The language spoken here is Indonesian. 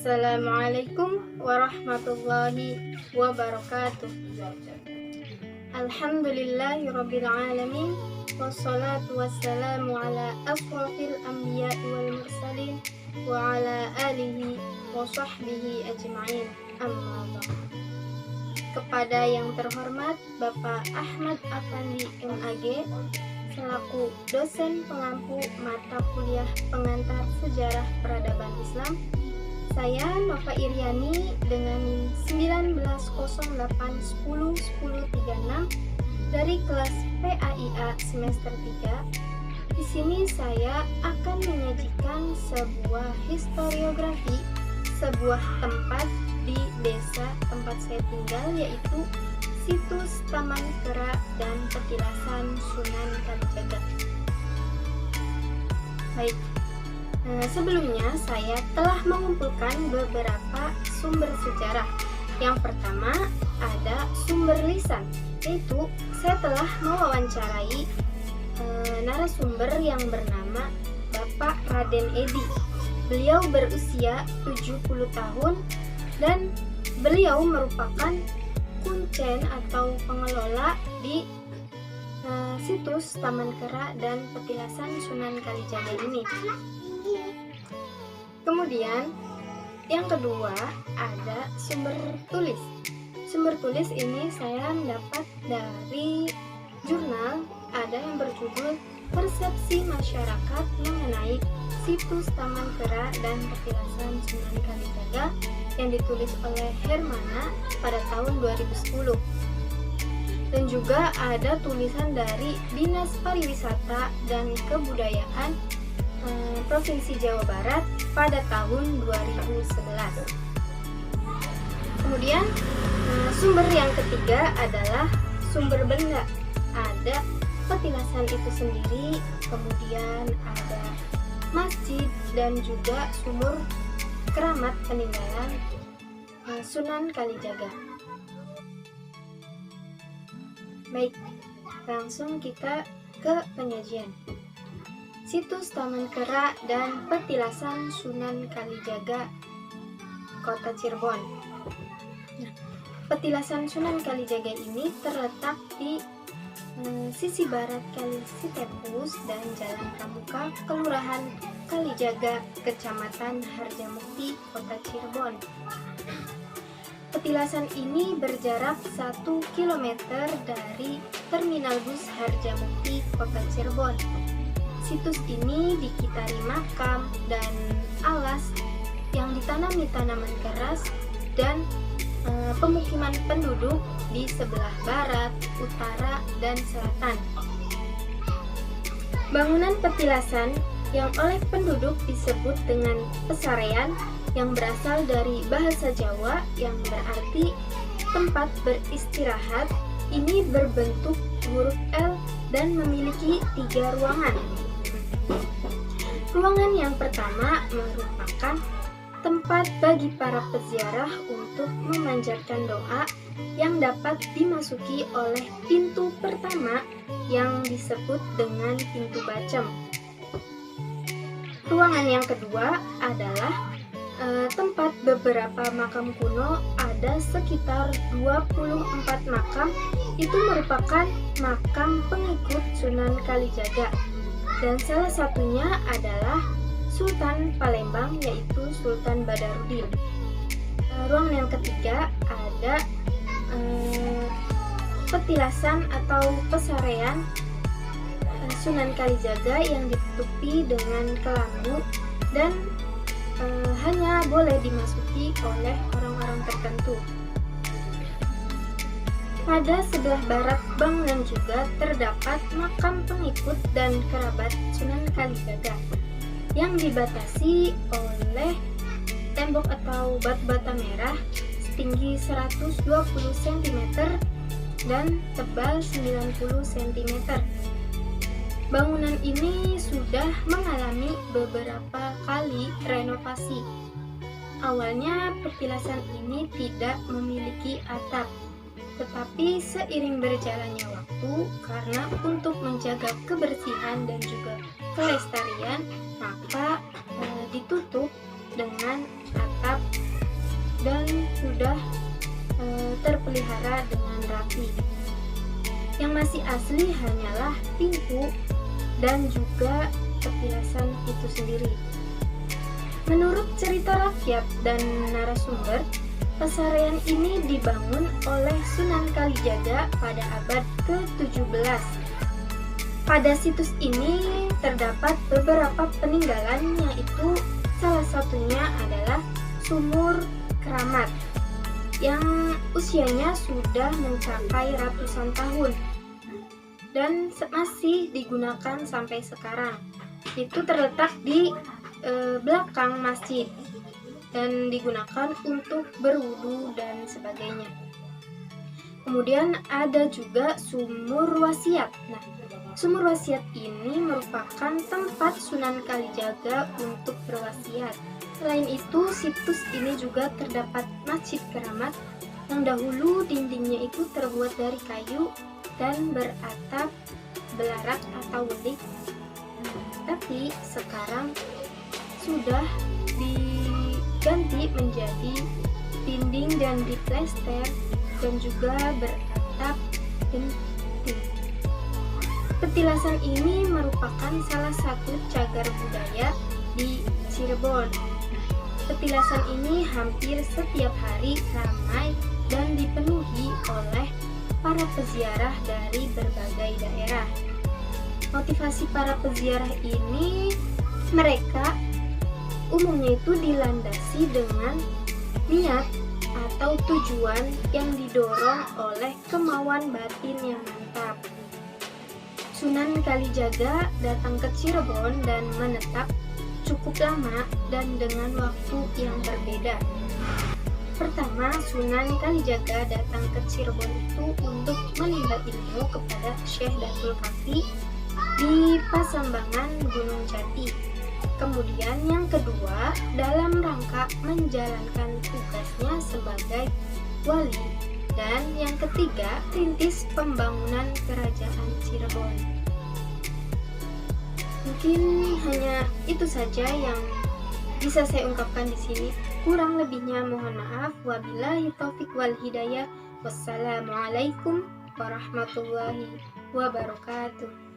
Assalamualaikum warahmatullahi wabarakatuh. Alhamdulillahirabbil alamin wassalatu wassalamu ala asrofil anbiya'i wal mursalin wa ala alihi wa sahbihi ajma'in. Amma ba'd. Kepada yang terhormat Bapak Ahmad Afandi MAG selaku dosen pengampu mata kuliah pengantar sejarah peradaban Islam, saya Nova Iriani dengan NIM 1908101036 dari kelas PAIA semester 3. Di sini saya akan menyajikan sebuah historiografi sebuah tempat di desa tempat saya tinggal, yaitu situs Taman Kera dan Petilasan Sunan Kalijaga. Baik, sebelumnya saya telah mengumpulkan beberapa sumber sejarah. Yang pertama ada sumber lisan, yaitu saya telah mewawancarai narasumber yang bernama Bapak Raden Edi. Beliau berusia 70 tahun dan beliau merupakan kuncen atau pengelola di situs Taman Kera dan Petilasan Sunan Kalijaga ini. Kemudian yang kedua ada sumber tulis. Sumber tulis ini saya mendapat dari jurnal, ada yang berjudul Persepsi Masyarakat Mengenai Situs Taman Kera dan Petilasan Sunan Kalijaga yang ditulis oleh Hermana pada tahun 2010. Dan juga ada tulisan dari Dinas Pariwisata dan Kebudayaan Provinsi Jawa Barat pada tahun 2011. Kemudian sumber yang ketiga adalah sumber benda. Ada petilasan itu sendiri, kemudian ada masjid dan juga sumur keramat peninggalan Sunan Kalijaga. Baik, langsung kita ke penyajian. Situs Taman Kera dan Petilasan Sunan Kalijaga, Kota Cirebon. Nah, Petilasan Sunan Kalijaga ini terletak di sisi barat Kali Citepus dan Jalan Pramuka, Kelurahan Kalijaga, Kecamatan Harjamukti, Kota Cirebon. Petilasan ini berjarak 1 km dari Terminal Bus Harjamukti, Kota Cirebon. Situs ini dikitari makam dan alas yang ditanami tanaman keras dan pemukiman penduduk di sebelah barat, utara, dan selatan. Bangunan petilasan yang oleh penduduk disebut dengan pesarean yang berasal dari bahasa Jawa yang berarti tempat beristirahat, ini berbentuk huruf L dan memiliki 3 ruangan. Ruangan yang pertama merupakan tempat bagi para peziarah untuk memanjatkan doa yang dapat dimasuki oleh pintu pertama yang disebut dengan pintu bacem. Ruangan yang kedua adalah tempat beberapa makam kuno, ada sekitar 24 makam. Itu merupakan makam pengikut Sunan Kalijaga, dan salah satunya adalah Sultan Palembang, yaitu Sultan Badarudin. Ruangan yang ketiga ada petilasan atau pesarean Sunan Kalijaga yang ditutupi dengan kelambu dan hanya boleh dimasuki oleh orang-orang tertentu. Pada sebelah barat bangunan juga terdapat makam pengikut dan kerabat Sunan Kalijaga yang dibatasi oleh tembok atau bata merah setinggi 120 cm dan tebal 90 cm. Bangunan ini sudah mengalami beberapa kali renovasi. Awalnya petilasan ini tidak memiliki atap, tetapi seiring berjalannya waktu, karena untuk menjaga kebersihan dan juga kelestarian, maka ditutup dengan atap dan sudah terpelihara dengan rapi. Yang masih asli hanyalah pintu dan juga petilasan itu sendiri. Menurut cerita rakyat dan narasumber, Pasaraian ini dibangun oleh Sunan Kalijaga pada abad ke-17. Pada situs ini terdapat beberapa peninggalan, yaitu salah satunya adalah Sumur Keramat yang usianya sudah mencapai ratusan tahun dan masih digunakan sampai sekarang. Itu terletak di belakang masjid dan digunakan untuk berwudu dan sebagainya. Kemudian ada juga Sumur Wasiat. Nah, Sumur Wasiat ini merupakan tempat Sunan Kalijaga untuk berwasiat. Selain itu, situs ini juga terdapat Masjid Keramat yang dahulu dindingnya itu terbuat dari kayu dan beratap belarak atau welik. Tapi sekarang sudah diganti menjadi dinding dan diplester dan juga beratap genting. Petilasan ini merupakan salah satu cagar budaya di Cirebon. Petilasan ini hampir setiap hari ramai dan dipenuhi oleh para peziarah dari berbagai daerah. Motivasi para peziarah ini, mereka umumnya itu dilandasi dengan niat atau tujuan yang didorong oleh kemauan batin yang mantap. Sunan Kalijaga datang ke Cirebon dan menetap cukup lama dan dengan waktu yang berbeda. Pertama, Sunan Kalijaga datang ke Cirebon itu untuk menimba ilmu kepada Syekh Datul Kafi di Pasambangan Gunung Jati. Kemudian yang kedua, dalam rangka menjalankan tugasnya sebagai wali. Dan yang ketiga, rintis pembangunan kerajaan Cirebon. Mungkin hanya itu saja yang bisa saya ungkapkan di sini. Kurang lebihnya mohon maaf. Wabillahi taufik wal hidayah. Wassalamualaikum warahmatullahi wabarakatuh.